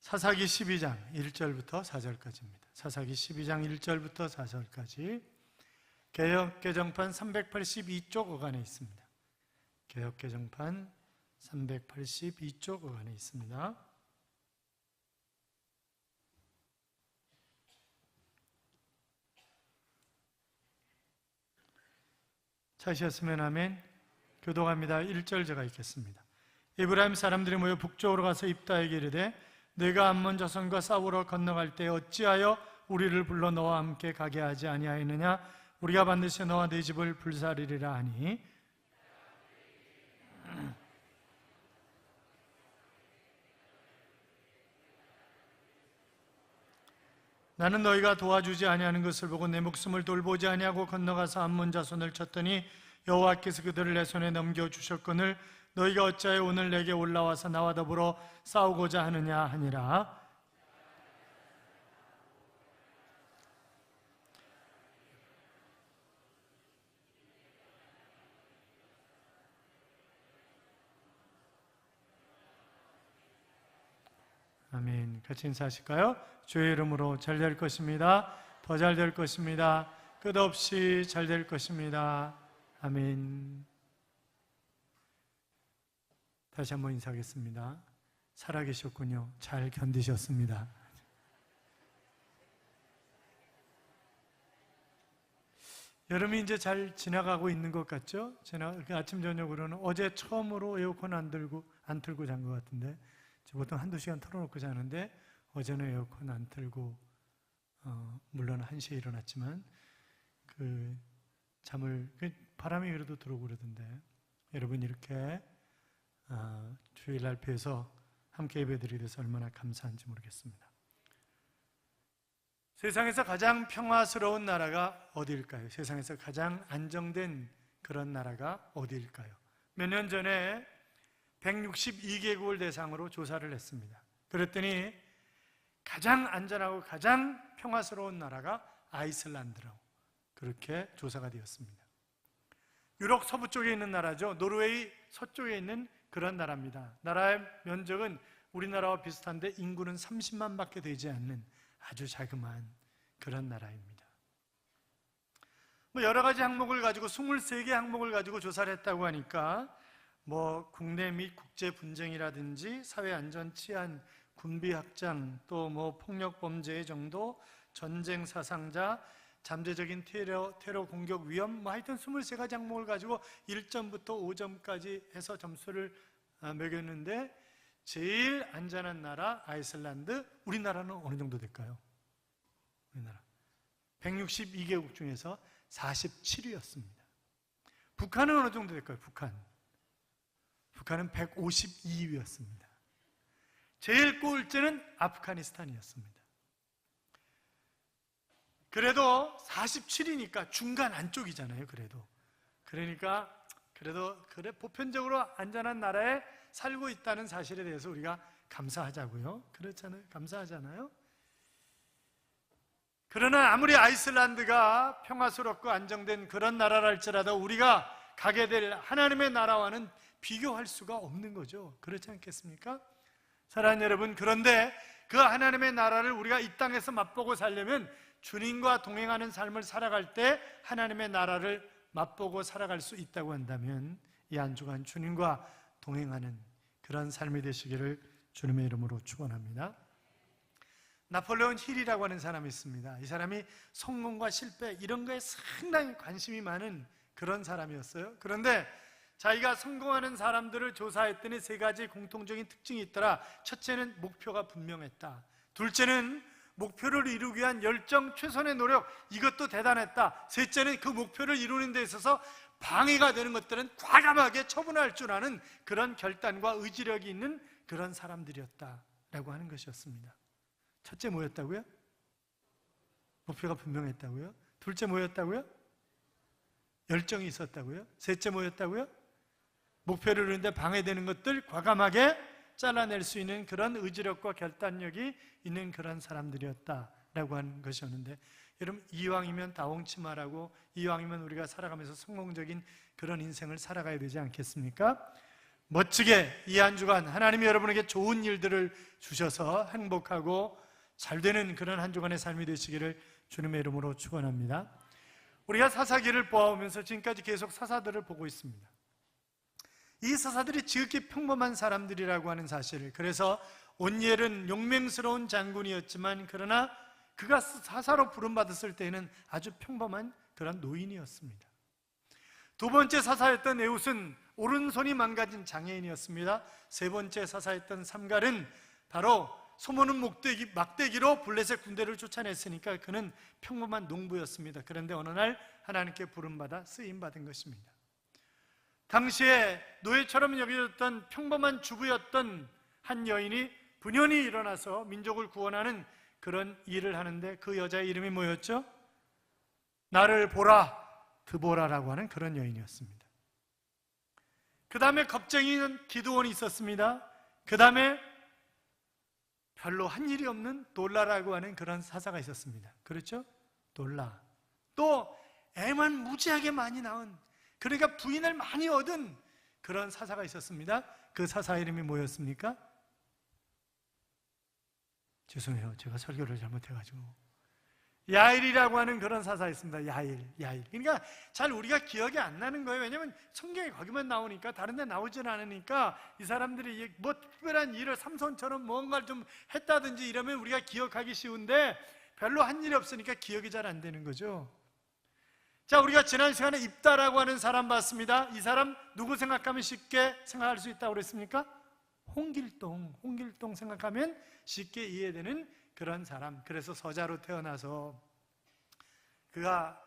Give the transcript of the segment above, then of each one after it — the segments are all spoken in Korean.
사사기 12장 1절부터 4절까지입니다. 사사기 12장 1절부터 4절까지 개역개정판 382쪽 어간에 있습니다. 개역개정판 382쪽 어간에 있습니다. 찾으셨으면 아멘. 교독합니다. 1절 제가 읽겠습니다. 에브라임 사람들이 모여 북쪽으로 가서 입다에게 이르되 내가 암몬 자손과 싸우러 건너갈 때 어찌하여 우리를 불러 너와 함께 가게 하지 아니하였느냐? 우리가 반드시 너와 네 집을 불사르리라 하니 나는 너희가 도와주지 아니하는 것을 보고 내 목숨을 돌보지 아니하고 건너가서 암몬 자손을 쳤더니 여호와께서 그들을 내 손에 넘겨주셨거늘 너희가 어찌하여 오늘 내게 올라와서 나와 더불어 싸우고자 하느냐 하니라. 아멘. 같이 인사하실까요? 주의 이름으로 잘 될 것입니다. 더 잘 될 것입니다. 끝없이 잘 될 것입니다. 아멘. 다시 한번 인사하겠습니다. 살아계셨군요. 잘 견디셨습니다. 여름이 이제 잘 지나가고 있는 것 같죠? 아침 저녁으로는 어제 처음으로 에어컨 안 틀고 잔 것 같은데 보통 한두 시간 틀어놓고 자는데 어제는 에어컨 안 틀고 물론 1시에 일어났지만 바람이 그래도 들어오고 그러던데 여러분 이렇게 주일날 뵈서 함께 예배드리게 돼서 얼마나 감사한지 모르겠습니다. 세상에서 가장 평화스러운 나라가 어디일까요? 세상에서 가장 안정된 그런 나라가 어디일까요? 몇 년 전에 162개국을 대상으로 조사를 했습니다. 그랬더니 가장 안전하고 가장 평화스러운 나라가 아이슬란드라고 그렇게 조사가 되었습니다. 유럽 서부 쪽에 있는 나라죠. 노르웨이 서쪽에 있는 그런 나라입니다. 나라의 면적은 우리나라와 비슷한데 인구는 30만 밖에 되지 않는 아주 자그마한 그런 나라입니다. 여러 가지 항목을 가지고 23개 항목을 가지고 조사를 했다고 하니까 국내 및 국제 분쟁이라든지 사회 안전 치안, 군비 확장, 또 폭력 범죄의 정도, 전쟁 사상자, 잠재적인 테러 공격 위험, 하여튼 23가지 항목을 가지고 1점부터 5점까지 해서 점수를 매겼는데 제일 안전한 나라 아이슬란드, 우리나라는 어느 정도 될까요? 우리나라 162개국 중에서 47위였습니다. 북한은 어느 정도 될까요? 북한은 152위였습니다. 제일 꼴찌는 아프가니스탄이었습니다. 그래도 47위니까 중간 안쪽이잖아요. 그러니까 보편적으로 안전한 나라에 살고 있다는 사실에 대해서 우리가 감사하자고요. 그렇잖아요. 감사하잖아요. 그러나 아무리 아이슬란드가 평화스럽고 안정된 그런 나라라 할지라도 우리가 가게 될 하나님의 나라와는 비교할 수가 없는 거죠. 그렇지 않겠습니까? 사랑하는 여러분, 그런데 그 하나님의 나라를 우리가 이 땅에서 맛보고 살려면 주님과 동행하는 삶을 살아갈 때 하나님의 나라를 맛보고 살아갈 수 있다고 한다면 이 한 주간 주님과 동행하는 그런 삶이 되시기를 주님의 이름으로 축원합니다. 나폴레온 힐이라고 하는 사람이 있습니다. 이 사람이 성공과 실패 이런 거에 상당히 관심이 많은 그런 사람이었어요. 그런데 자기가 성공하는 사람들을 조사했더니 3가지 공통적인 특징이 있더라. 첫째는 목표가 분명했다. 둘째는 목표를 이루기 위한 열정, 최선의 노력, 이것도 대단했다. 셋째는 그 목표를 이루는 데 있어서 방해가 되는 것들은 과감하게 처분할 줄 아는 그런 결단과 의지력이 있는 그런 사람들이었다라고 하는 것이었습니다. 첫째 뭐였다고요? 목표가 분명했다고요? 둘째 뭐였다고요? 열정이 있었다고요? 셋째 뭐였다고요? 목표를 이루는데 방해되는 것들 과감하게 잘라낼 수 있는 그런 의지력과 결단력이 있는 그런 사람들이었다라고 하는 것이었는데, 여러분 이왕이면 다홍치마라고, 이왕이면 우리가 살아가면서 성공적인 그런 인생을 살아가야 되지 않겠습니까? 멋지게 이 한 주간 하나님이 여러분에게 좋은 일들을 주셔서 행복하고 잘 되는 그런 한 주간의 삶이 되시기를 주님의 이름으로 축원합니다. 우리가 사사기를 보아오면서 지금까지 계속 사사들을 보고 있습니다. 이 사사들이 지극히 평범한 사람들이라고 하는 사실을, 그래서 온니엘은 용맹스러운 장군이었지만 그러나 그가 사사로 부름받았을 때에는 아주 평범한 그런 노인이었습니다. 두 번째 사사였던 에훗은 오른손이 망가진 장애인이었습니다. 세 번째 사사였던 삼갈은 바로 소모는 막대기로 블레셋 군대를 쫓아냈으니까 그는 평범한 농부였습니다. 그런데 어느 날 하나님께 부름받아 쓰임받은 것입니다. 당시에 노예처럼 여겨졌던 평범한 주부였던 한 여인이 분연히 일어나서 민족을 구원하는 그런 일을 하는데 그 여자의 이름이 뭐였죠? 나를 보라 드보라라고 하는 그런 여인이었습니다. 그 다음에 겁쟁이는 기드온이 있었습니다. 그 다음에 별로 한 일이 없는 돌라라고 하는 그런 사사가 있었습니다. 그렇죠? 돌라. 또 애만 무지하게 많이 낳은, 그러니까 부인을 많이 얻은 그런 사사가 있었습니다. 그 사사 이름이 뭐였습니까? 죄송해요, 제가 설교를 잘못해가지고. 야일이라고 하는 그런 사사였습니다. 야일. 그러니까 잘 우리가 기억이 안 나는 거예요. 왜냐하면 성경에 거기만 나오니까, 다른 데 나오질 않으니까 이 사람들이 뭐 특별한 일을 삼손처럼 뭔가를 좀 했다든지 이러면 우리가 기억하기 쉬운데 별로 한 일이 없으니까 기억이 잘 안 되는 거죠. 자, 우리가 지난 시간에 입다라고 하는 사람 봤습니다. 이 사람 누구 생각하면 쉽게 생각할 수 있다고 그랬습니까? 홍길동 생각하면 쉽게 이해되는 그런 사람. 그래서 서자로 태어나서 그가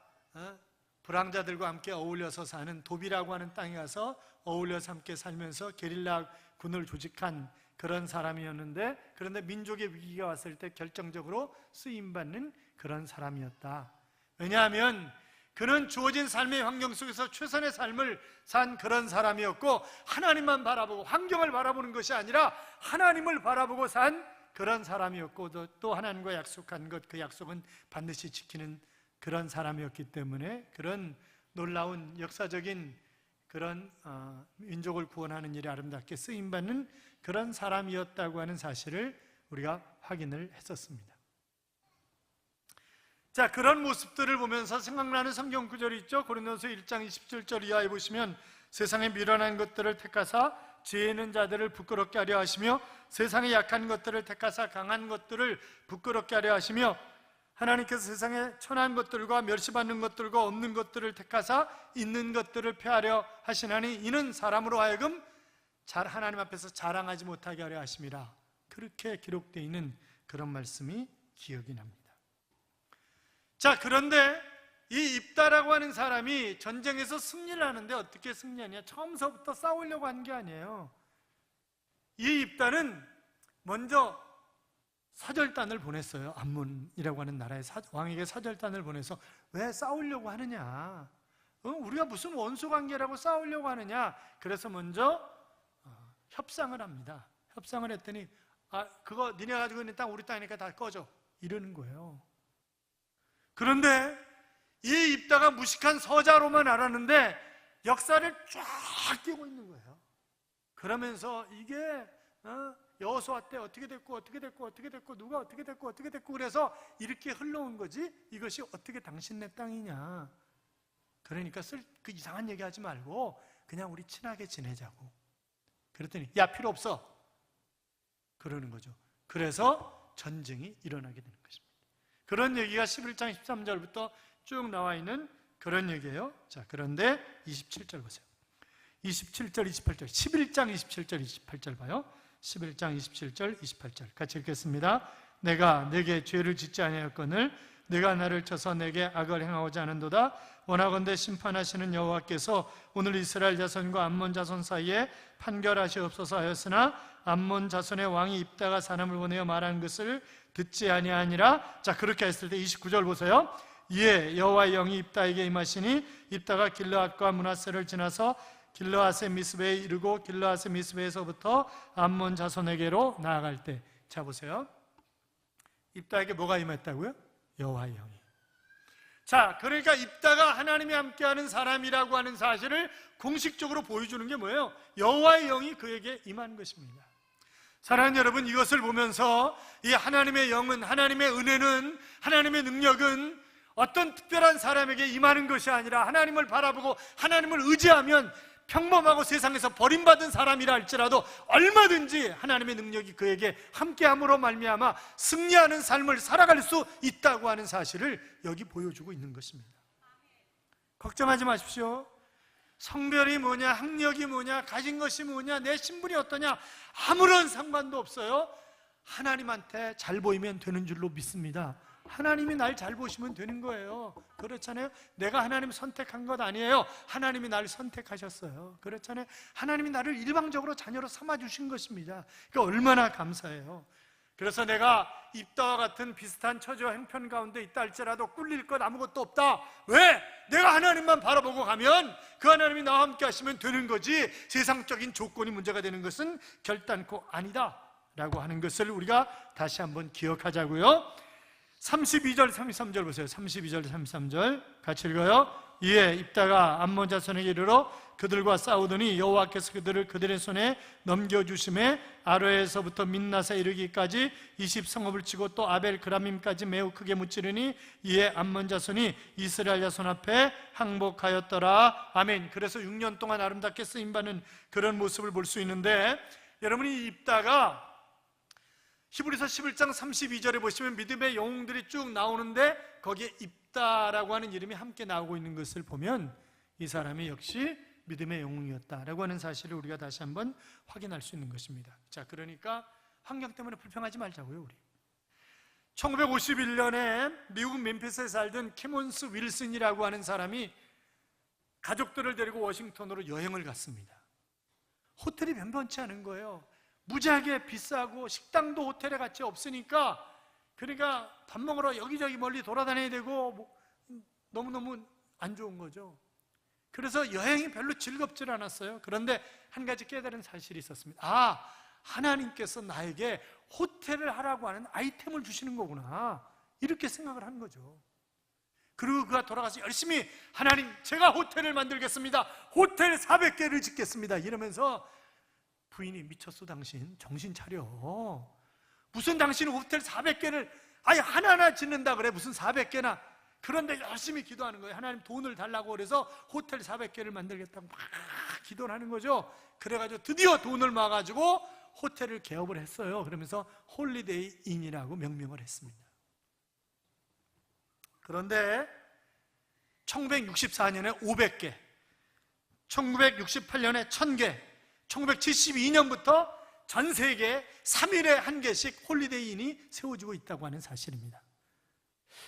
불황자들과 함께 어울려서 사는 도비라고 하는 땅에 가서 어울려서 함께 살면서 게릴라 군을 조직한 그런 사람이었는데, 그런데 민족의 위기가 왔을 때 결정적으로 쓰임받는 그런 사람이었다. 왜냐하면 그는 주어진 삶의 환경 속에서 최선의 삶을 산 그런 사람이었고, 하나님만 바라보고 환경을 바라보는 것이 아니라 하나님을 바라보고 산 그런 사람이었고, 또 하나님과 약속한 것, 그 약속은 반드시 지키는 그런 사람이었기 때문에 그런 놀라운 역사적인 그런 민족을 구원하는 일에 아름답게 쓰임받는 그런 사람이었다고 하는 사실을 우리가 확인을 했었습니다. 자, 그런 모습들을 보면서 생각나는 성경 구절이 있죠. 고린도서 1장 27절 이하에 보시면 세상에 미련한 것들을 택하사 지혜 있는 자들을 부끄럽게 하려 하시며 세상에 약한 것들을 택하사 강한 것들을 부끄럽게 하려 하시며 하나님께서 세상에 천한 것들과 멸시받는 것들과 없는 것들을 택하사 있는 것들을 폐하려 하시나니 이는 사람으로 하여금 하나님 앞에서 자랑하지 못하게 하려 하심이라. 그렇게 기록되어 있는 그런 말씀이 기억이 납니다. 자, 그런데 이 입다라고 하는 사람이 전쟁에서 승리를 하는데 어떻게 승리하냐? 처음서부터 싸우려고 한 게 아니에요. 이 입다는 먼저 사절단을 보냈어요. 암몬이라고 하는 나라의 왕에게 사절단을 보내서 왜 싸우려고 하느냐? 우리가 무슨 원수관계라고 싸우려고 하느냐? 그래서 먼저 협상을 합니다. 협상을 했더니 그거 니네 가지고 있는 땅 우리 땅이니까 다 꺼져, 이러는 거예요. 그런데 이 입다가 무식한 서자로만 알았는데 역사를 쫙 띄고 있는 거예요. 그러면서 이게 여호수아 때 어떻게 됐고 누가 어떻게 됐고 그래서 이렇게 흘러온 거지, 이것이 어떻게 당신네 땅이냐. 그러니까 그 이상한 얘기 하지 말고 그냥 우리 친하게 지내자고. 그랬더니 야, 필요 없어, 그러는 거죠. 그래서 전쟁이 일어나게 되는 것입니다. 그런 얘기가 11장 13절부터 쭉 나와 있는 그런 얘기예요. 자, 그런데 27절 보세요. 27절, 28절, 11장 27절, 28절 봐요. 11장 27절, 28절 같이 읽겠습니다. 내가 내게 죄를 짓지 아니하였거늘 내가 나를 쳐서 내게 악을 행하고자 하는도다. 원하건대 심판하시는 여호와께서 오늘 이스라엘 자손과 암몬 자손 사이에 판결하시옵소서 하였으나 암몬 자손의 왕이 입다가 사람을 보내어 말한 것을 듣지 아니하니라. 자, 그렇게 했을 때 29절 보세요. 이에 여호와의 영이 입다에게 임하시니 입다가 길르앗과 므낫세를 지나서 길르앗의 미스베에 이르고 길르앗의 미스베에서부터 암몬 자손에게로 나아갈 때, 자 보세요. 입다에게 뭐가 임했다고요? 여호와의 영이. 자, 그러니까 입다가 하나님이 함께하는 사람이라고 하는 사실을 공식적으로 보여주는 게 뭐예요? 여호와의 영이 그에게 임한 것입니다. 사랑하는 여러분, 이것을 보면서 이 하나님의 영은, 하나님의 은혜는, 하나님의 능력은 어떤 특별한 사람에게 임하는 것이 아니라 하나님을 바라보고 하나님을 의지하면 평범하고 세상에서 버림받은 사람이라 할지라도 얼마든지 하나님의 능력이 그에게 함께함으로 말미암아 승리하는 삶을 살아갈 수 있다고 하는 사실을 여기 보여주고 있는 것입니다. 걱정하지 마십시오. 성별이 뭐냐, 학력이 뭐냐, 가진 것이 뭐냐, 내 신분이 어떠냐, 아무런 상관도 없어요. 하나님한테 잘 보이면 되는 줄로 믿습니다. 하나님이 날 잘 보시면 되는 거예요. 그렇잖아요. 내가 하나님 선택한 것 아니에요. 하나님이 나를 선택하셨어요. 그렇잖아요. 하나님이 나를 일방적으로 자녀로 삼아주신 것입니다. 그러니까 얼마나 감사해요. 그래서 내가 입다와 같은 비슷한 처지와 형편 가운데 있다 할지라도 꿀릴 것 아무것도 없다. 왜? 내가 하나님만 바라보고 가면 그 하나님이 나와 함께 하시면 되는 거지, 세상적인 조건이 문제가 되는 것은 결단코 아니다 라고 하는 것을 우리가 다시 한번 기억하자고요. 32절 33절 보세요. 32절 33절 같이 읽어요. 이에 입다가 암몬 자손에게 이르러 그들과 싸우더니 여호와께서 그들을 그들의 손에 넘겨주심에 아로에서부터 민나사에 이르기까지 20성읍을 치고 또 아벨 그라밈까지 매우 크게 무찌르니 이에 암몬 자손이 이스라엘 자손 앞에 항복하였더라. 아멘. 그래서 6년 동안 아름답게 쓰임받는 그런 모습을 볼 수 있는데, 여러분이 입다가 히브리서 11장 32절에 보시면 믿음의 영웅들이 쭉 나오는데 거기에 입다라고 하는 이름이 함께 나오고 있는 것을 보면 이 사람이 역시 믿음의 영웅이었다라고 하는 사실을 우리가 다시 한번 확인할 수 있는 것입니다. 자, 그러니까 환경 때문에 불평하지 말자고요. 우리 1951년에 미국 멤피스에 살던 캐몬스 윌슨이라고 하는 사람이 가족들을 데리고 워싱턴으로 여행을 갔습니다. 호텔이 변변치 않은 거예요. 무지하게 비싸고 식당도 호텔에 같이 없으니까, 그러니까 밥 먹으러 여기저기 멀리 돌아다녀야 되고 너무너무 안 좋은 거죠. 그래서 여행이 별로 즐겁질 않았어요. 그런데 한 가지 깨달은 사실이 있었습니다. 아, 하나님께서 나에게 호텔을 하라고 하는 아이템을 주시는 거구나, 이렇게 생각을 한 거죠. 그리고 그가 돌아가서 열심히 하나님, 제가 호텔을 만들겠습니다, 호텔 400개를 짓겠습니다 이러면서, 부인이 미쳤어, 당신 정신 차려. 무슨 당신은 호텔 400개를 아예 하나하나 짓는다 그래, 무슨 400개나. 그런데 열심히 기도하는 거예요. 하나님 돈을 달라고 그래서 호텔 400개를 만들겠다고 막 기도를 하는 거죠. 그래가지고 드디어 돈을 모아가지고 호텔을 개업을 했어요. 그러면서 홀리데이 인이라고 명명을 했습니다. 그런데 1964년에 500개, 1968년에 1000개, 1972년부터 전 세계 3일에 한 개씩 홀리데이 인이 세워지고 있다고 하는 사실입니다.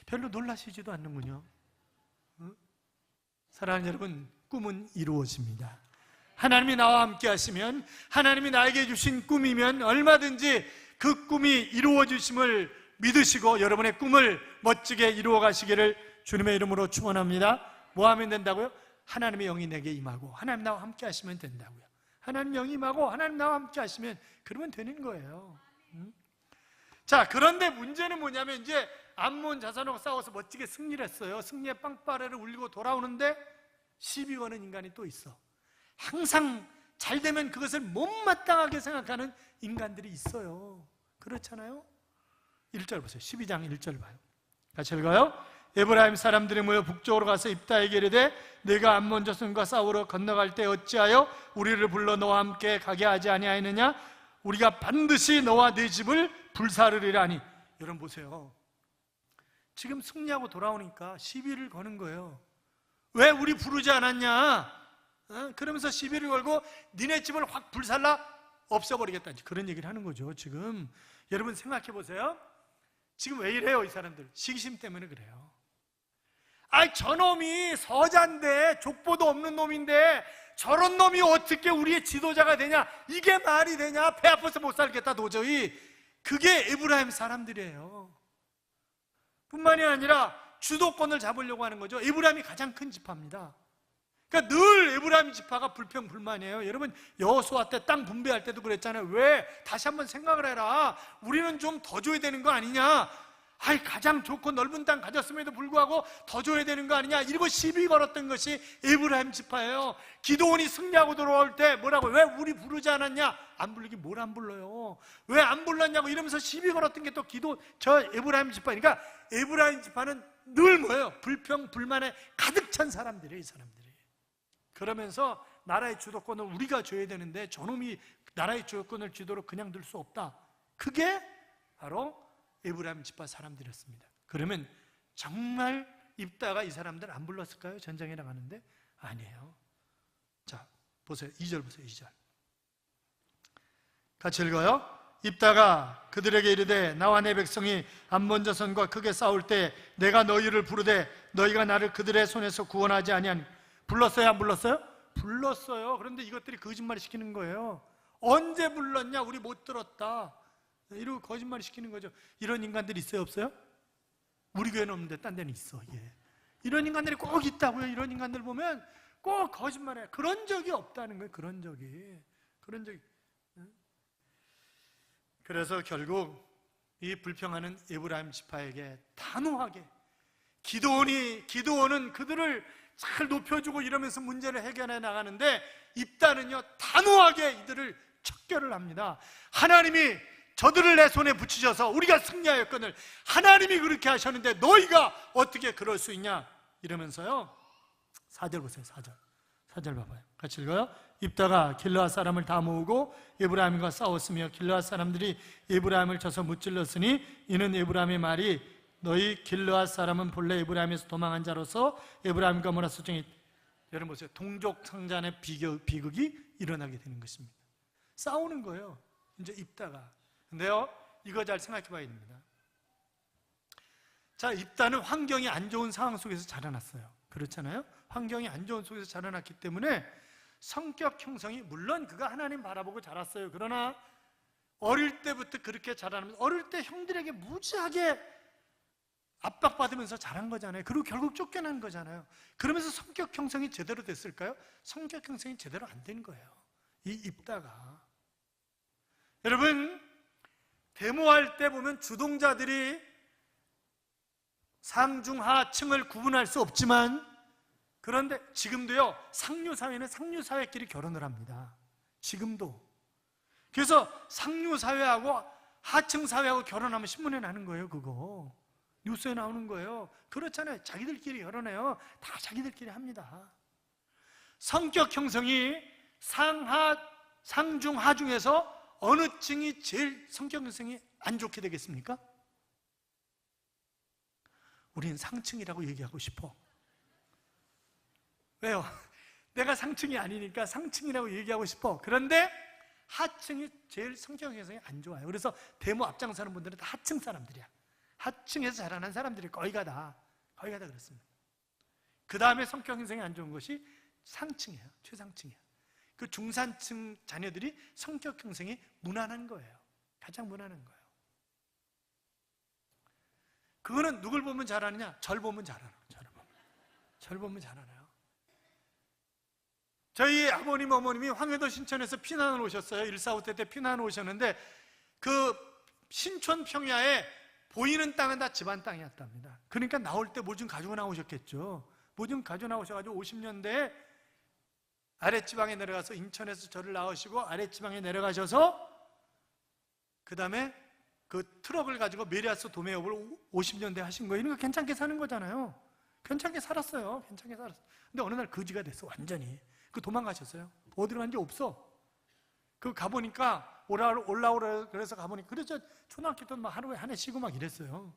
별로 놀라시지도 않는군요. 사랑하는 여러분, 꿈은 이루어집니다. 하나님이 나와 함께 하시면, 하나님이 나에게 주신 꿈이면 얼마든지 그 꿈이 이루어지심을 믿으시고 여러분의 꿈을 멋지게 이루어 가시기를 주님의 이름으로 축원합니다. 뭐 하면 된다고요? 하나님의 영이 내게 임하고 하나님 나와 함께 하시면 된다고요. 하나님 영이 임하고 하나님 나와 함께 하시면 그러면 되는 거예요. 자, 그런데 문제는 뭐냐면, 이제 암몬 자손하고 싸워서 멋지게 승리를 했어요. 승리의 빵빠레를 울리고 돌아오는데 시비 거는 인간이 또 있어. 항상 잘 되면 그것을 못마땅하게 생각하는 인간들이 있어요. 그렇잖아요. 1절 보세요. 12장 1절 봐요. 같이 읽어요. 에브라임 사람들이 모여 북쪽으로 가서 입다에게 이르되 네가 암몬 자손과 싸우러 건너갈 때 어찌하여 우리를 불러 너와 함께 가게 하지 아니하였느냐? 우리가 반드시 너와 네 집을 불사르리라니. 여러분 보세요. 지금 승리하고 돌아오니까 시비를 거는 거예요. 왜 우리 부르지 않았냐? 그러면서 시비를 걸고 니네 집을 확 불살라 없애버리겠다, 그런 얘기를 하는 거죠. 지금 여러분 생각해 보세요. 지금 왜 이래요? 이 사람들 시기심 때문에 그래요. 아이, 저놈이 서자인데, 족보도 없는 놈인데 저런 놈이 어떻게 우리의 지도자가 되냐? 이게 말이 되냐? 배 아파서 못 살겠다 도저히. 그게 에브라임 사람들이에요. 뿐만이 아니라 주도권을 잡으려고 하는 거죠. 에브라임이 가장 큰 지파입니다. 그러니까 늘 에브라임 지파가 불평불만이에요. 여러분 여호수아 때 땅 분배할 때도 그랬잖아요. 왜? 다시 한번 생각을 해라. 우리는 좀 더 줘야 되는 거 아니냐? 아이, 가장 좋고 넓은 땅 가졌음에도 불구하고 더 줘야 되는 거 아니냐, 이러고 시비 걸었던 것이 에브라임 지파예요. 기드온이 승리하고 돌아올 때 뭐라고, 왜 우리 부르지 않았냐? 안 부르긴 뭘 안 불러요. 왜 안 불렀냐고 이러면서 시비 걸었던 게 또 기드온, 저 에브라임 지파니까. 에브라임 지파는 늘 뭐예요? 불평, 불만에 가득 찬 사람들이에요, 이 사람들이. 그러면서 나라의 주도권을 우리가 줘야 되는데 저놈이 나라의 주도권을 쥐도록 그냥 둘 수 없다. 그게 바로 에브라임 지파 사람들이었습니다. 그러면 정말 입다가 이 사람들 안 불렀을까요? 전쟁에 나가는데? 아니에요. 자, 보세요. 2절 보세요. 2절 같이 읽어요. 입다가 그들에게 이르되 나와 내 백성이 암몬 자손과 크게 싸울 때 내가 너희를 부르되 너희가 나를 그들의 손에서 구원하지 아니하니. 불렀어요? 안 불렀어요? 불렀어요. 그런데 이것들이 거짓말 시키는 거예요. 언제 불렀냐? 우리 못 들었다. 이러고 거짓말 시키는 거죠. 이런 인간들이 있어요, 없어요? 우리 교회는 없는데 딴 데는 있어. 예. 이런 인간들이 꼭 있다고요. 이런 인간들 보면 꼭 거짓말해요. 그런 적이 없다는 거예요. 그런 적이. 그래서 결국 이 불평하는 에브라임 지파에게 단호하게 기드온은 그들을 잘 높여주고 이러면서 문제를 해결해 나가는데, 입다는요 단호하게 이들을 척결을 합니다. 하나님이 저들을 내 손에 붙이셔서 우리가 승리하였거늘 하나님이 그렇게 하셨는데 너희가 어떻게 그럴 수 있냐 이러면서요. 4절 보세요. 4절 봐봐요. 같이 읽어요. 입다가 길르앗 사람을 다 모으고 에브라임과 싸웠으며 길르앗 사람들이 에브라임을 쳐서 무찔렀으니 이는 에브라임의 말이 너희 길르앗 사람은 본래 에브라임에서 도망한 자로서 에브라임과 몰아서정이. 여러분 보세요. 동족 상잔의 비극이 일어나게 되는 것입니다. 싸우는 거예요. 이제 입다가. 근데요, 이거 잘 생각해 봐야 됩니다. 자, 입다는 환경이 안 좋은 상황 속에서 자라났어요. 그렇잖아요? 환경이 안 좋은 속에서 자라났기 때문에 성격 형성이, 물론 그가 하나님 바라보고 자랐어요. 그러나 어릴 때부터 그렇게 자라면서 어릴 때 형들에게 무지하게 압박받으면서 자란 거잖아요. 그리고 결국 쫓겨난 거잖아요. 그러면서 성격 형성이 제대로 됐을까요? 성격 형성이 제대로 안 된 거예요. 이 입다가. 여러분, 데모할 때 보면 주동자들이 상중하층을 구분할 수 없지만, 그런데 지금도요, 상류사회는 상류사회끼리 결혼을 합니다. 지금도. 그래서 상류사회하고 하층사회하고 결혼하면 신문에 나는 거예요. 그거 뉴스에 나오는 거예요. 그렇잖아요. 자기들끼리 결혼해요. 다 자기들끼리 합니다. 성격 형성이 상하, 상중, 하중에서 어느 층이 제일 성격 형성이 안 좋게 되겠습니까? 우리는 상층이라고 얘기하고 싶어. 왜요? 내가 상층이 아니니까 상층이라고 얘기하고 싶어. 그런데 하층이 제일 성격 형성이 안 좋아요. 그래서 데모 앞장서는 분들은 다 하층 사람들이야. 하층에서 자라난 사람들이 거의 다 그렇습니다. 그 다음에 성격 형성이 안 좋은 것이 상층이에요. 최상층이에요. 그 중산층 자녀들이 성격 형성이 무난한 거예요. 가장 무난한 거예요. 그거는 누굴 보면 잘하느냐? 절 보면 잘하는 거예요. 절 보면 잘하나요? 저희 아버님, 어머님이 황해도 신천에서 피난을 오셨어요. 1.4.5 때 피난을 오셨는데 그 신촌 평야에 보이는 땅은 다 집안 땅이었답니다. 그러니까 나올 때 뭐 좀 가지고 나오셨겠죠. 뭐 좀 가지고 나오셔가지고 50년대에 아랫지방에 내려가서 인천에서 저를 낳으시고 아랫지방에 내려가셔서 그 다음에 그 트럭을 가지고 메리아스 도매업을 50년대 하신 거예요. 이거 괜찮게 사는 거잖아요. 괜찮게 살았어요. 괜찮게 살았어요. 근데 어느 날 거지가 됐어. 완전히. 그 도망가셨어요. 어디로 간지 없어. 그 가보니까 올라오라 그래서 가보니까, 그래서 초등학교 때 막 하루에 한 해 쉬고 막 이랬어요.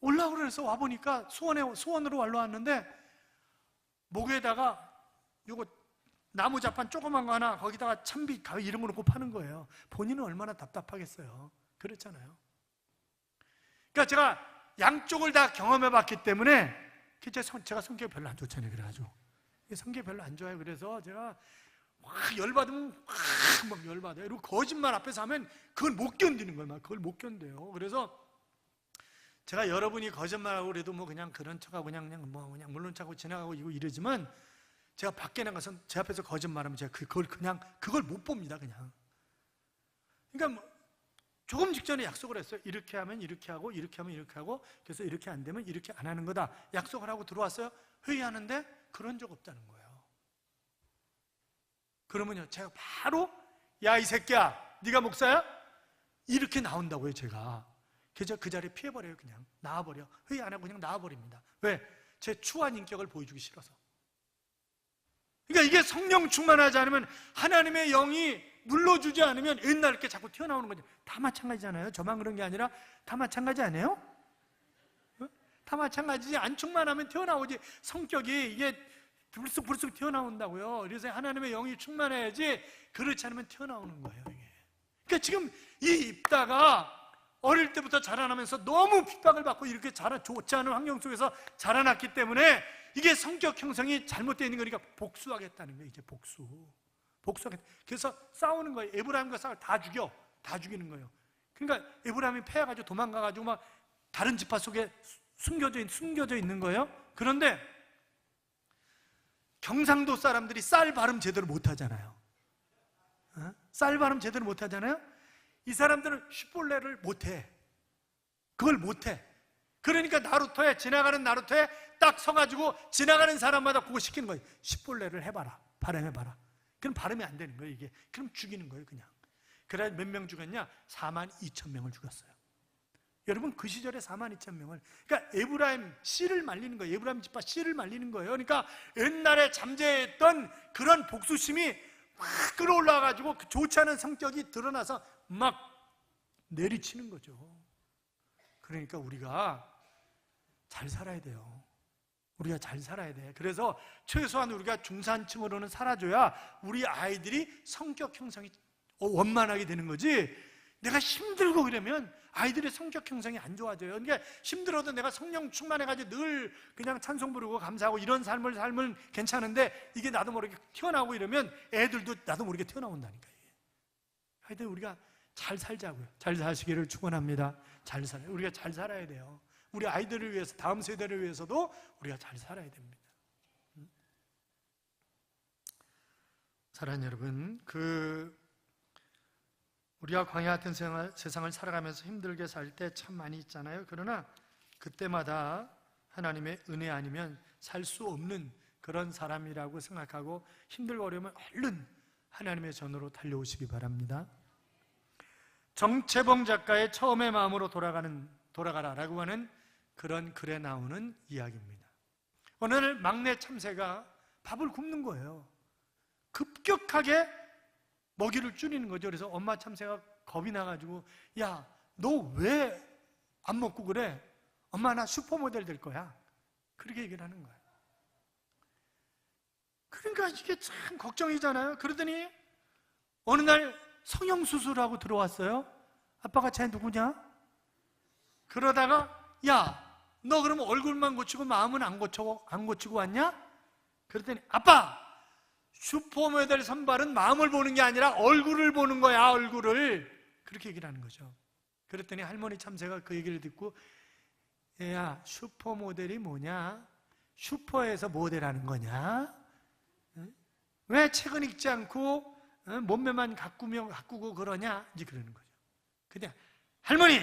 올라오라 해서 와보니까 수원으로 올라왔는데 목에다가 요거 나무 자판 조그만 거 하나 거기다가 참비 가위 이런 거 놓고 파는 거예요. 본인은 얼마나 답답하겠어요. 그렇잖아요. 그러니까 제가 양쪽을 다 경험해 봤기 때문에 제가 성격이 별로 안 좋잖아요. 그래가지고 성격이 별로 안 좋아요. 그래서 제가 확 열받으면 확 막 열받아요. 그리고 거짓말 앞에서 하면 그걸 못 견디는 거예요. 막 그걸 못 견뎌요. 그래서 제가 여러분이 거짓말하고 그래도 뭐 그냥 그런 척하고 그냥 물론 차고 지나가고 이러지만 제가 밖에 나가서 제 앞에서 거짓말하면 제가 그걸 못 봅니다. 그냥. 그러니까 조금 직전에 약속을 했어요. 이렇게 하면 이렇게 하고 이렇게 하면 이렇게 하고 그래서 이렇게 안 되면 이렇게 안 하는 거다. 약속을 하고 들어왔어요. 회의하는데 그런 적 없다는 거예요. 그러면요, 제가 바로 야, 이 새끼야, 네가 목사야? 이렇게 나온다고요. 제가 그래서 그 자리에 피해버려요. 그냥 나와버려. 회의 안 하고 그냥 나와버립니다. 왜? 제 추한 인격을 보여주기 싫어서. 그러니까 이게 성령 충만하지 않으면, 하나님의 영이 눌러주지 않으면 옛날 이렇게 자꾸 튀어나오는 거죠. 다 마찬가지잖아요. 저만 그런 게 아니라 다 마찬가지 아니에요? 다 마찬가지지. 안 충만하면 튀어나오지. 성격이 이게 불쑥불쑥 튀어나온다고요. 그래서 하나님의 영이 충만해야지, 그렇지 않으면 튀어나오는 거예요. 이게. 그러니까 지금 이 입다가 어릴 때부터 자라나면서 너무 핍박을 받고 이렇게 좋지 않은 환경 속에서 자라났기 때문에 이게 성격 형성이 잘못되어 있는 거니까 복수하겠다는 거예요. 이제 복수하겠다. 그래서 싸우는 거예요. 에브라임과 싹을 다 죽이는 거예요. 그러니까 에브라임이 패해가지고 도망가가지고 막 다른 지파 속에 숨겨져 있는 거예요. 그런데 경상도 사람들이 쌀 발음 제대로 못하잖아요. 쌀 발음 제대로 못하잖아요. 이 사람들은 슈폴레를 못해. 그걸 못해. 그러니까 지나가는 나루토에 딱 서가지고 지나가는 사람마다 그거 시키는 거예요. 슈폴레를 해봐라, 발음해봐라. 그럼 발음이 안 되는 거예요. 이게. 그럼 죽이는 거예요. 그냥. 그래 몇 명 죽였냐? 42,000명을 죽였어요. 여러분, 그 시절에 42,000명을. 그러니까 에브라임 씨를 말리는 거예요. 에브라임 지파 씨를 말리는 거예요. 그러니까 옛날에 잠재했던 그런 복수심이 막 끌어올라가지고 좋지 않은 성격이 드러나서 막 내리치는 거죠. 그러니까 우리가 잘 살아야 돼요. 우리가 잘 살아야 돼. 그래서 최소한 우리가 중산층으로는 살아줘야 우리 아이들이 성격 형성이 원만하게 되는 거지. 내가 힘들고 그러면 아이들의 성격 형성이 안 좋아져요. 그러니까 힘들어도 내가 성령 충만해가지고 늘 그냥 찬송 부르고 감사하고 이런 삶을 살면 괜찮은데, 이게 나도 모르게 튀어나오고 이러면 애들도 나도 모르게 튀어나온다니까요. 하여튼 우리가 잘 살자고요. 잘 사시기를 축원합니다. 잘 살아요. 우리가 잘 살아야 돼요. 우리 아이들을 위해서, 다음 세대를 위해서도 우리가 잘 살아야 됩니다. 사랑하는 여러분, 우리가 광야 같은 세상을 살아가면서 힘들게 살 때 참 많이 있잖아요. 그러나 그때마다 하나님의 은혜 아니면 살 수 없는 그런 사람이라고 생각하고, 힘들고 어려우면 얼른 하나님의 전으로 달려오시기 바랍니다. 정채봉 작가의 처음의 마음으로 돌아가라라고 하는 그런 글에 나오는 이야기입니다. 어느 날 막내 참새가 밥을 굽는 거예요. 급격하게 먹이를 줄이는 거죠. 그래서 엄마 참새가 겁이 나가지고, 야, 너 왜 안 먹고 그래? 엄마, 나 슈퍼모델 될 거야. 그렇게 얘기를 하는 거예요. 그러니까 이게 참 걱정이잖아요. 그러더니 어느 날 성형수술하고 들어왔어요. 아빠가 쟤 누구냐? 그러다가, 야, 너 그러면 얼굴만 고치고 마음은 안 고치고 왔냐? 그랬더니, 아빠, 슈퍼모델 선발은 마음을 보는 게 아니라 얼굴을 보는 거야, 얼굴을. 그렇게 얘기를 하는 거죠. 그랬더니 할머니 참새가 그 얘기를 듣고, 얘야, 슈퍼모델이 뭐냐? 슈퍼에서 모델하는 거냐? 왜 책은 읽지 않고 몸매만 가꾸고 그러냐? 이제 그러는 거죠. 그냥, 할머니,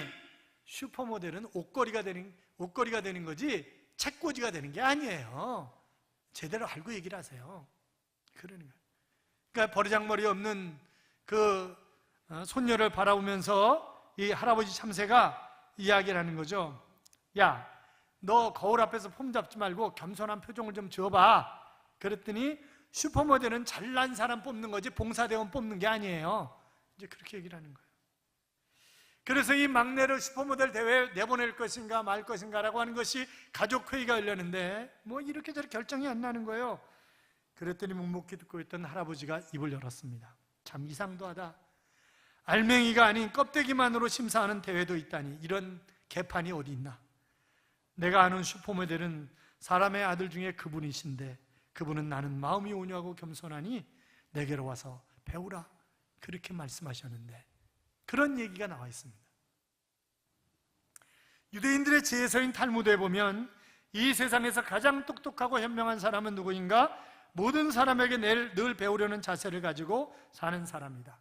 슈퍼모델은 옷걸이가 되는 거지 책꽂이가 되는 게 아니에요. 제대로 알고 얘기를 하세요. 그러는 거예요. 그러니까 버르장머리 없는 그 손녀를 바라보면서 이 할아버지 참새가 이야기를 하는 거죠. 야, 너 거울 앞에서 폼 잡지 말고 겸손한 표정을 좀 지어봐. 그랬더니, 슈퍼모델은 잘난 사람 뽑는 거지 봉사대원 뽑는 게 아니에요. 이제 그렇게 얘기를 하는 거예요. 그래서 이 막내를 슈퍼모델 대회에 내보낼 것인가 말 것인가라고 하는 것이 가족회의가 열렸는데, 뭐 이렇게 저렇게 결정이 안 나는 거예요. 그랬더니 묵묵히 듣고 있던 할아버지가 입을 열었습니다. 참 이상도 하다. 알맹이가 아닌 껍데기만으로 심사하는 대회도 있다니, 이런 개판이 어디 있나. 내가 아는 슈퍼모델은 사람의 아들 중에 그분이신데, 그분은 나는 마음이 온유하고 겸손하니 내게로 와서 배우라, 그렇게 말씀하셨는데, 그런 얘기가 나와 있습니다. 유대인들의 제서인 탈무드에 보면 이 세상에서 가장 똑똑하고 현명한 사람은 누구인가? 모든 사람에게 늘 배우려는 자세를 가지고 사는 사람이다.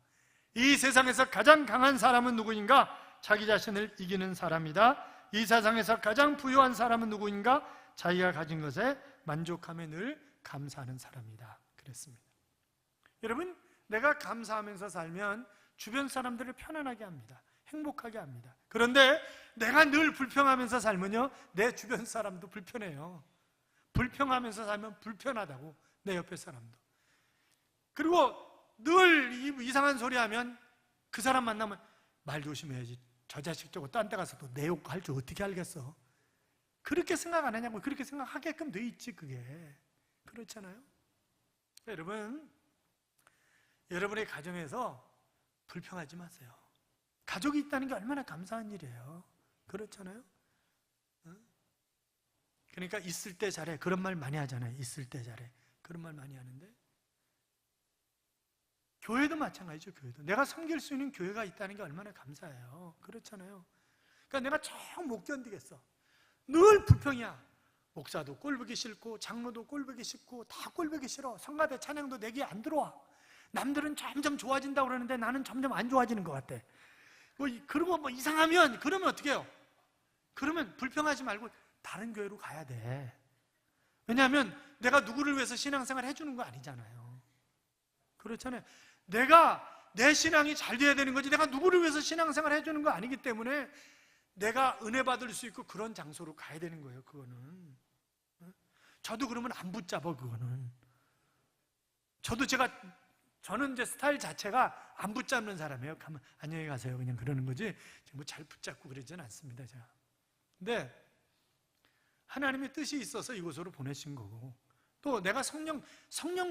이 세상에서 가장 강한 사람은 누구인가? 자기 자신을 이기는 사람이다. 이 세상에서 가장 부유한 사람은 누구인가? 자기가 가진 것에 만족하며 늘 감사하는 사람이다. 그랬습니다. 여러분, 내가 감사하면서 살면 주변 사람들을 편안하게 합니다. 행복하게 합니다. 그런데 내가 늘 불평하면서 살면요, 내 주변 사람도 불편해요. 불평하면서 살면 불편하다고, 내 옆에 사람도. 그리고 늘 이상한 소리 하면 그 사람 만나면 말 조심해야지. 저 자식 저거 딴 데 가서 또 내 욕할 줄 어떻게 알겠어? 그렇게 생각 안 하냐고. 그렇게 생각하게끔 돼 있지, 그게. 그렇잖아요. 여러분, 여러분의 가정에서 불평하지 마세요. 가족이 있다는 게 얼마나 감사한 일이에요. 그렇잖아요. 그러니까 있을 때 잘해, 그런 말 많이 하잖아요. 있을 때 잘해, 그런 말 많이 하는데, 교회도 마찬가지죠. 교회도 내가 섬길 수 있는 교회가 있다는 게 얼마나 감사해요. 그렇잖아요. 그러니까 내가 정 못 견디겠어. 늘 불평이야. 목사도 꼴보기 싫고 장로도 꼴보기 싫고 다 꼴보기 싫어. 성가대 찬양도 내게 안 들어와. 남들은 점점 좋아진다고 그러는데 나는 점점 안 좋아지는 것 같아. 그러고 뭐 이상하면, 그러면 어떻게 해요? 그러면 불평하지 말고 다른 교회로 가야 돼. 왜냐하면 내가 누구를 위해서 신앙생활 해주는 거 아니잖아요. 그렇잖아요. 내가 내 신앙이 잘 돼야 되는 거지, 내가 누구를 위해서 신앙생활 해주는 거 아니기 때문에 내가 은혜 받을 수 있고 그런 장소로 가야 되는 거예요. 그거는. 저도 그러면 안 붙잡아. 그거는. 저는 이제 스타일 자체가 안 붙잡는 사람이에요. 가면 안녕히 가세요 그냥 그러는 거지, 뭐 잘 붙잡고 그러지는 않습니다. 제가. 근데 하나님의 뜻이 있어서 이곳으로 보내신 거고, 또 내가 성령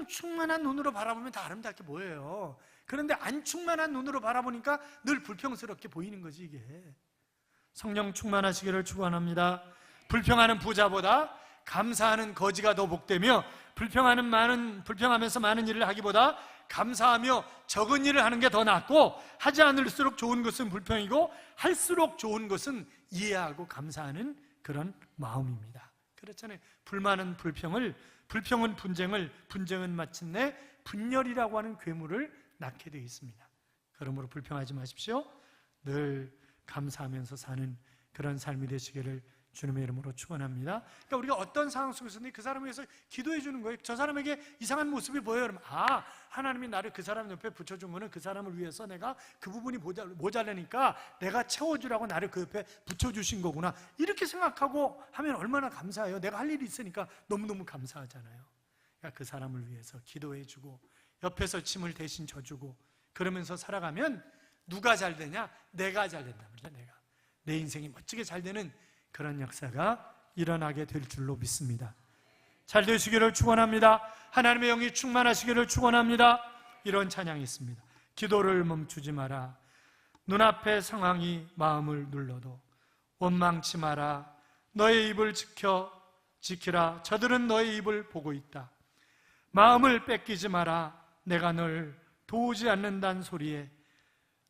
충만한 눈으로 바라보면 다 아름답게 보여요. 그런데 안 충만한 눈으로 바라보니까 늘 불평스럽게 보이는 거지, 이게. 성령 충만하시기를 축원합니다. 불평하는 부자보다 감사하는 거지가 더 복되며, 불평하면서 많은 일을 하기보다 감사하며 적은 일을 하는 게 더 낫고, 하지 않을수록 좋은 것은 불평이고 할수록 좋은 것은 이해하고 감사하는 그런 마음입니다. 그렇잖아요. 불만은 불평은 분쟁을, 분쟁은 마침내 분열이라고 하는 괴물을 낳게 되어 있습니다. 그러므로 불평하지 마십시오. 늘 감사하면서 사는 그런 삶이 되시기를 주님의 이름으로 축원합니다. 그러니까 우리가 어떤 상황 속에서든 그 사람을 위해서 기도해 주는 거예요. 저 사람에게 이상한 모습이 보여요. 그러면 하나님이 나를 그 사람 옆에 붙여준 거는 그 사람을 위해서 내가 그 부분이 모자라니까 내가 채워주라고 나를 그 옆에 붙여주신 거구나, 이렇게 생각하고 하면 얼마나 감사해요. 내가 할 일이 있으니까 너무너무 감사하잖아요. 그러니까 그 사람을 위해서 기도해 주고 옆에서 짐을 대신 져주고 그러면서 살아가면 누가 잘 되냐? 내가 잘 된다 말이죠. 내 인생이 멋지게 잘 되는 그런 역사가 일어나게 될 줄로 믿습니다. 잘 되시기를 축원합니다. 하나님의 영이 충만하시기를 축원합니다. 이런 찬양이 있습니다. 기도를 멈추지 마라. 눈앞의 상황이 마음을 눌러도 원망치 마라. 너의 입을 지키라. 저들은 너의 입을 보고 있다. 마음을 뺏기지 마라. 내가 널 도우지 않는다는 소리에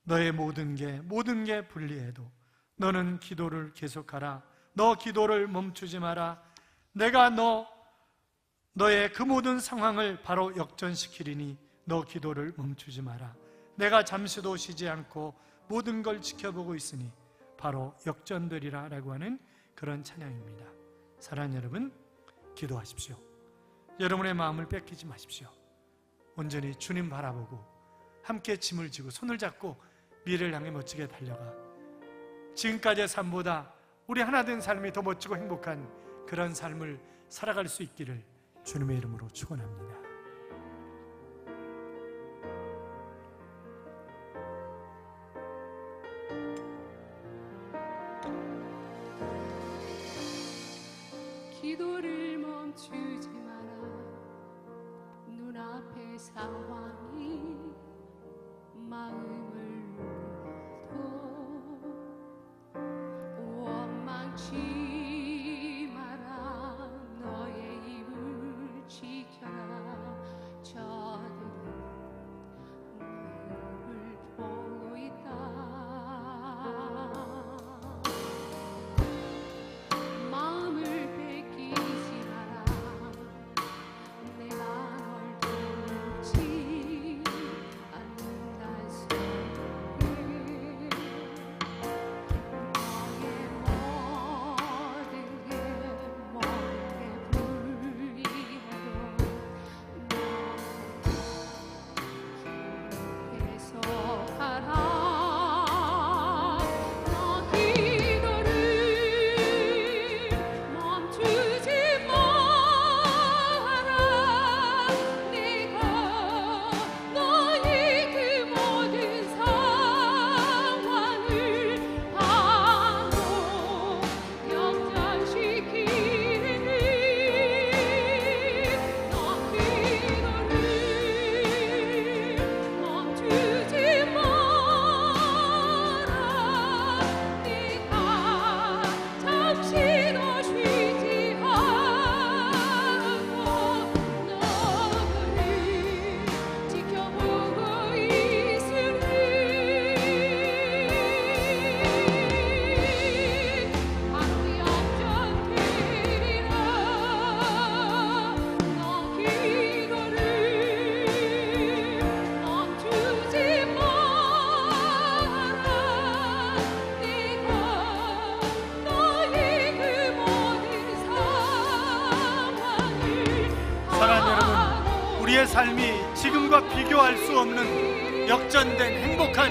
너의 모든 게 불리해도 너는 기도를 계속하라. 너 기도를 멈추지 마라. 내가 너의 그 모든 상황을 바로 역전시키리니 너 기도를 멈추지 마라. 내가 잠시도 쉬지 않고 모든 걸 지켜보고 있으니 바로 역전되리라 라고 하는 그런 찬양입니다. 사랑하는 여러분, 기도하십시오. 여러분의 마음을 뺏기지 마십시오. 온전히 주님 바라보고 함께 짐을 지고 손을 잡고 미래를 향해 멋지게 달려가 지금까지의 삶보다 우리 하나 된 삶이 더 멋지고 행복한 그런 삶을 살아갈 수 있기를 주님의 이름으로 축원합니다. 기도를 멈추지 마라. 눈앞의 상황이 마음을 눌러도 원망치 마라. 너의 입을 지켜라. 저들은 너를 보고 있다. 마음을 뺏기지 마라. 내가 널 돕지 우리의 삶이 지금과 비교할 수 없는 역전된 행복한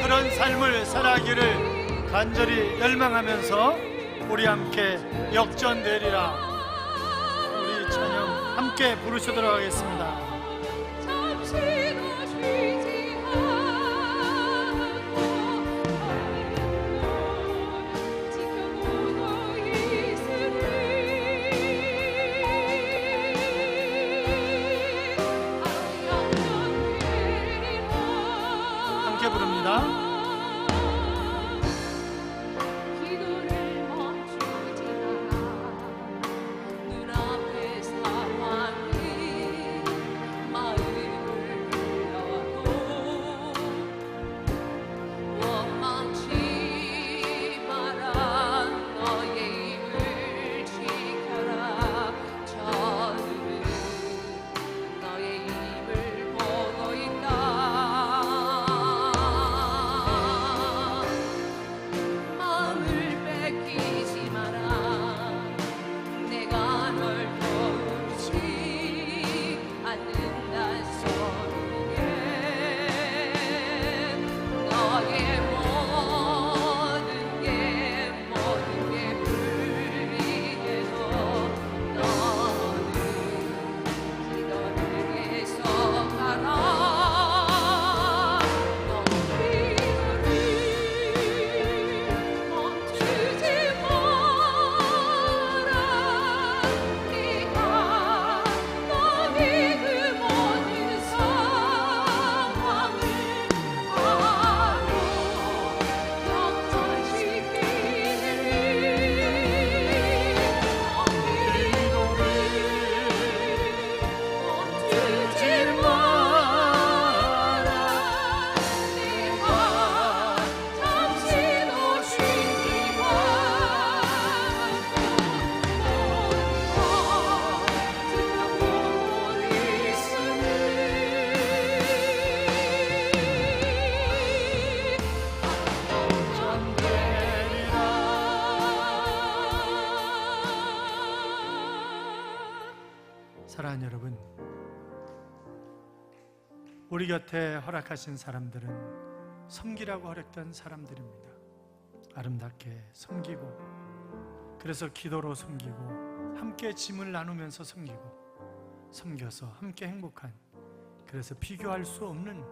그런 삶을 살아가기를 간절히 열망하면서 우리 함께 역전되리라, 우리 찬양 함께 부르시도록 하겠습니다. 잠시도 쉬지 않고 지켜보고 있으니 함께 부릅니다. 기도를 멈추지 않아 눈앞의 상황이 마음을 불러도 원망치 마라. 너의 입을 지켜라. 저들은 너의 입을 보고 있다. 마음을 뺏기지 마라. 내가 널 도우지 않는다 소리에 너의 모든 게 불리해도 너는 기도를 계속하라. 멈추지 마라. 네가 너의 그 모든 상황을 알고 멈추지 마라. 내가 잠시도 쉬지 않고 사랑하는 여러분, 우리 곁에 허락하신 사람들은 섬기라고 허락된 사람들입니다. 아름답게 섬기고, 그래서 기도로 섬기고, 함께 짐을 나누면서 섬기고, 섬겨서 함께 행복한, 그래서 비교할 수 없는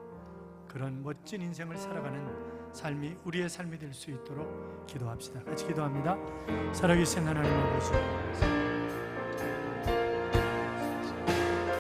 그런 멋진 인생을 살아가는 삶이 우리의 삶이 될 수 있도록 기도합시다. 같이 기도합니다. 살아계신 하나님 아버지,